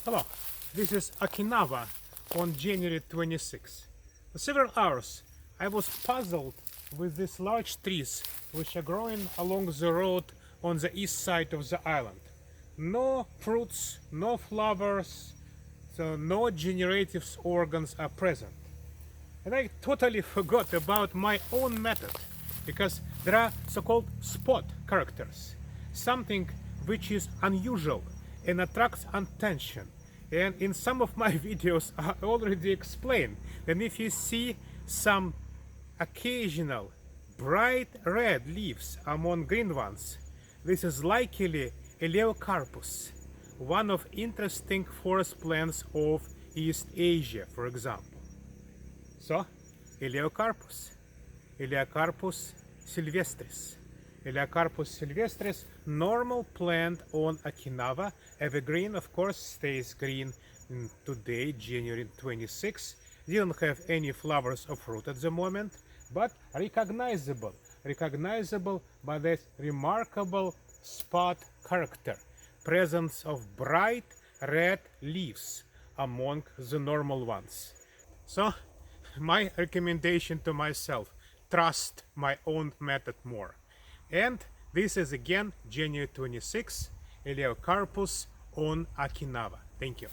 Hello, this is Okinawa on January 26. For several hours I was puzzled with these large trees which are growing along the road on the east side of the island. No fruits, no flowers, so no generative organs are present. And I totally forgot about my own method because there are so-called spot characters, something which is unusual and attracts attention. And in some of my videos I already explained that if you see some occasional bright red leaves among green ones, this is likely Eleocarpus, one of interesting forest plants of East Asia, for example. So, Eleocarpus, Eleocarpus sylvestris. Eleocarpus sylvestris, normal plant on Okinawa, evergreen, of course, stays green today, January 26. Didn't have any flowers or fruit at the moment, but recognizable by this remarkable spot character, presence of bright red leaves among the normal ones. So, my recommendation to myself, trust my own method more. And this is again January 26, Eleocarpus on Okinawa. Thank you.